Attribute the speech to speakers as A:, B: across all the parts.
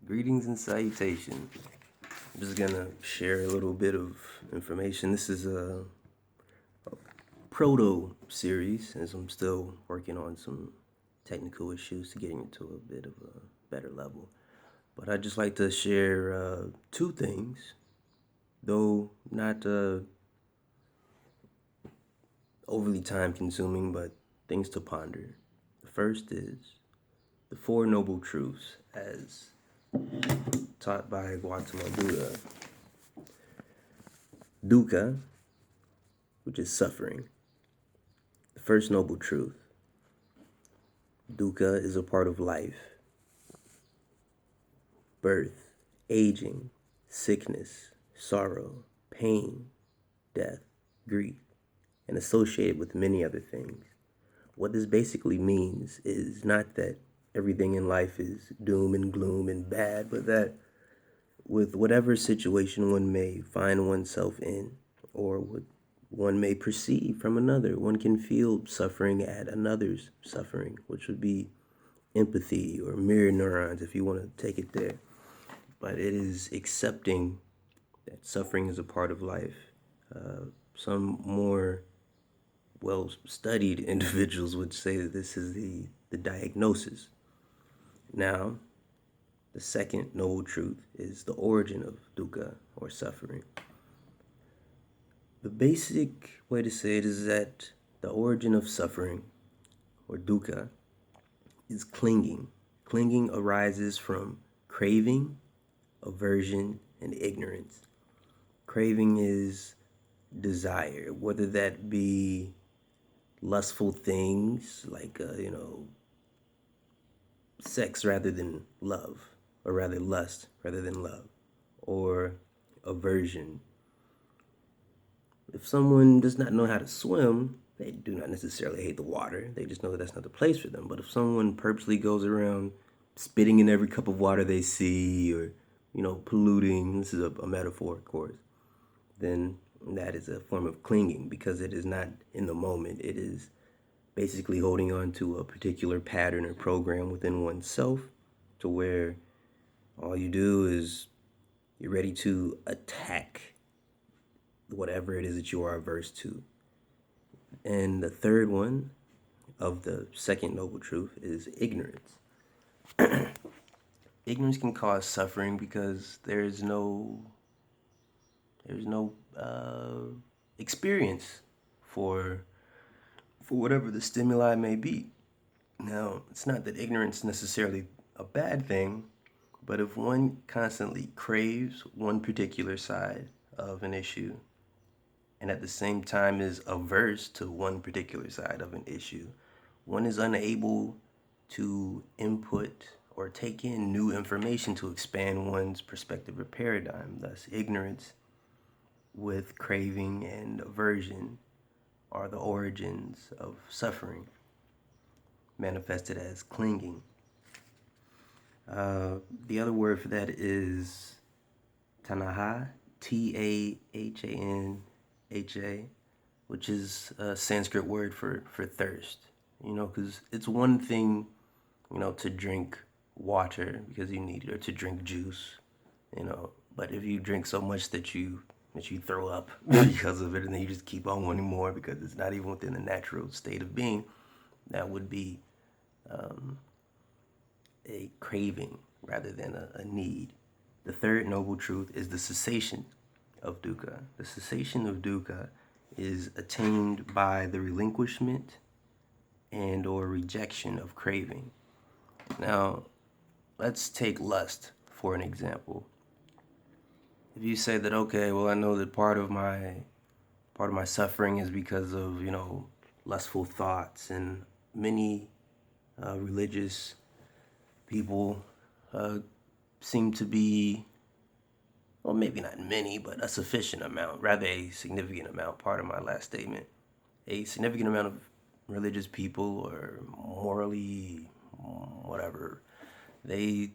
A: Greetings and salutations. I'm just gonna share a little bit of information. This is a proto series, as I'm still working on some technical issues to getting into a bit of a better level. But I'd just like to share two things, though not overly time consuming, but things to ponder. The first is the Four Noble Truths, as taught by Gautama Buddha. Dukkha, which is suffering. The first noble truth. Dukkha is a part of life. Birth, aging, sickness, sorrow, pain, death, grief, and associated with many other things. What this basically means is not that everything in life is doom and gloom and bad, but that with whatever situation one may find oneself in, or what one may perceive from another, one can feel suffering at another's suffering, which would be empathy or mirror neurons if you want to take it there. But it is accepting that suffering is a part of life. Some more well studied individuals would say that this is the diagnosis. Now, the second noble truth is the origin of dukkha or suffering. The basic way to say it is that the origin of suffering or dukkha is clinging. Clinging arises from craving, aversion, and ignorance. Craving is desire, whether that be lustful things like, sex rather than love, or rather lust rather than love, or aversion. If someone does not know how to swim, they do not necessarily hate the water. They just know that that's not the place for them. But if someone purposely goes around spitting in every cup of water they see, or polluting, this is a metaphor, of course, then that is a form of clinging because it is not in the moment. It is basically holding on to a particular pattern or program within oneself to where all you do is you're ready to attack whatever it is that you are averse to. And the third one of the second noble truth is ignorance. Ignorance can cause suffering because there's no experience for whatever the stimuli may be. Now, it's not that ignorance is necessarily a bad thing, but if one constantly craves one particular side of an issue and at the same time is averse to one particular side of an issue, one is unable to input or take in new information to expand one's perspective or paradigm. Thus, ignorance with craving and aversion are the origins of suffering, manifested as clinging. The other word for that is tanaha, Tahanha, which is a Sanskrit word for thirst. Because it's one thing, to drink water because you need it, or to drink juice, but if you drink so much that you throw up because of it, and then you just keep on wanting more because it's not even within the natural state of being, that would be a craving rather than a need. The third noble truth is the cessation of dukkha. The cessation of dukkha is attained by the relinquishment and or rejection of craving. Now, let's take lust for an example. If you say that, okay, well, I know that part of my suffering is because of lustful thoughts, and many religious people seem to be, well, maybe not many, but a sufficient amount, rather a significant amount, part of my last statement, a significant amount of religious people, or morally, whatever, they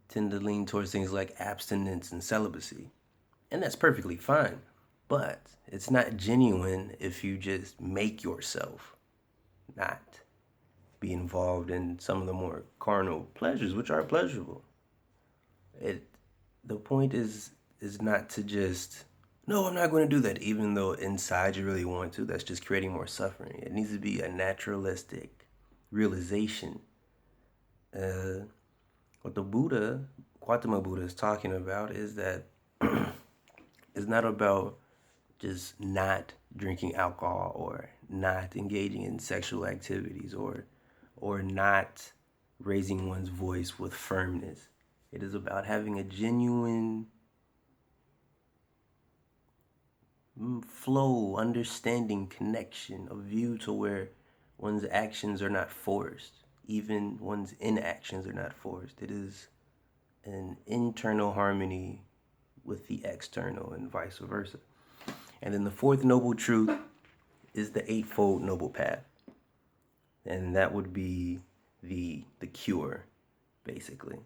A: tend to lean towards things like abstinence and celibacy. And that's perfectly fine. But it's not genuine if you just make yourself not be involved in some of the more carnal pleasures, which are pleasurable. It the point is not to just no, I'm not going to do that, even though inside you really want to. That's just creating more suffering. It needs to be a naturalistic realization. Uh, what the Buddha, Gautama Buddha, is talking about is that it's not about just not drinking alcohol or not engaging in sexual activities or not raising one's voice with firmness. It is about having a genuine flow, understanding, connection, a view to where one's actions are not forced, even one's inactions are not forced. It is an internal harmony with the external and vice versa. And then the fourth noble truth is the eightfold noble path. And that would be the cure, basically.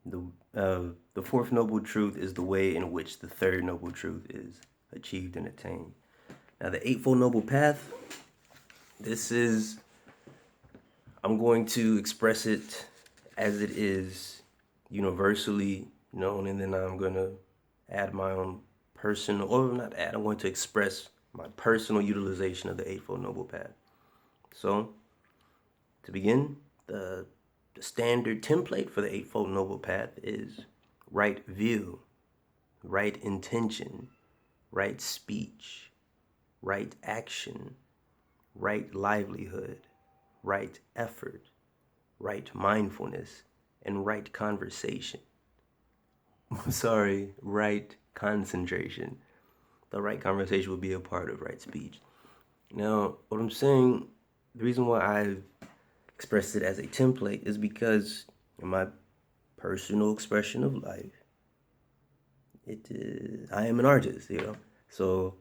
A: The fourth noble truth is the way in which the third noble truth is achieved and attained. Now, the eightfold noble path, this is, I'm going to express it as it is universally known, and then I'm going to add my own personal, or not add, I'm going to express my personal utilization of the eightfold noble path. So, to begin, the standard template for the eightfold noble path is right view, right intention, right speech, right action, right livelihood, right effort, right mindfulness, and right conversation. Sorry, right concentration. The right conversation will be a part of right speech. Now, what I'm saying, the reason why I've expressed it as a template is because in my personal expression of life, I am an artist, so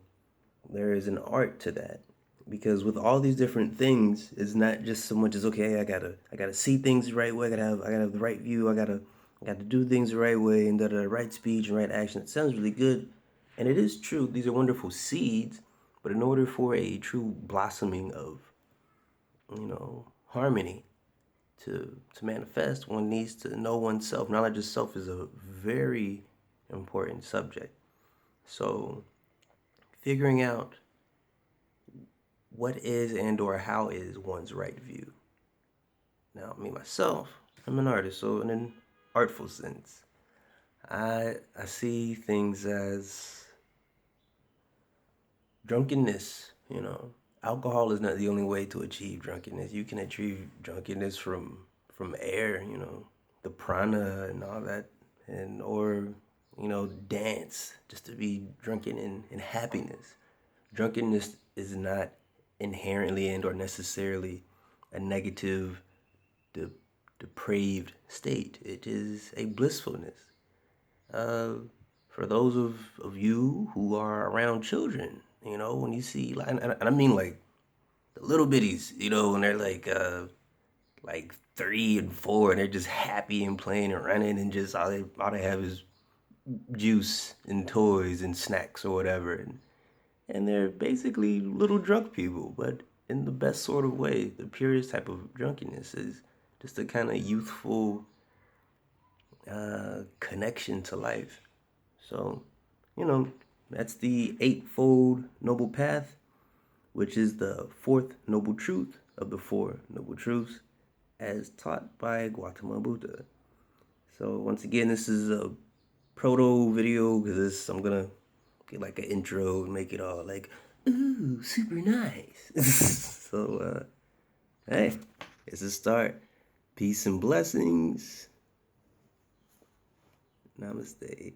A: there is an art to that. Because with all these different things, it's not just so much as okay, I gotta see things the right way, I gotta have the right view, I gotta do things the right way, and the right speech and right action. It sounds really good, and it is true. These are wonderful seeds, but in order for a true blossoming of, harmony to manifest, one needs to know oneself. Knowledge of self is a very important subject. So, figuring out what is and or how is one's right view. Now, me myself, I'm an artist, so in an artful sense, I see things as drunkenness. Alcohol is not the only way to achieve drunkenness. You can achieve drunkenness from air, the prana and all that, and or dance just to be drunken in happiness. Drunkenness is not inherently and or necessarily a negative, de- depraved state. It is a blissfulness. Uh, for those of you who are around children, when you see, and I mean like the little bitties, when they're like 3 and 4, and they're just happy and playing and running, and just all they have is juice and toys and snacks or whatever, and they're basically little drunk people, but in the best sort of way. The purest type of drunkenness is just a kind of youthful connection to life. So, that's the eightfold noble path, which is the fourth noble truth of the four noble truths as taught by Gautama Buddha. So once again, this is a proto video because I'm gonna get like an intro and make it all like, ooh, super nice. So, hey, it's a start. Peace and blessings. Namaste.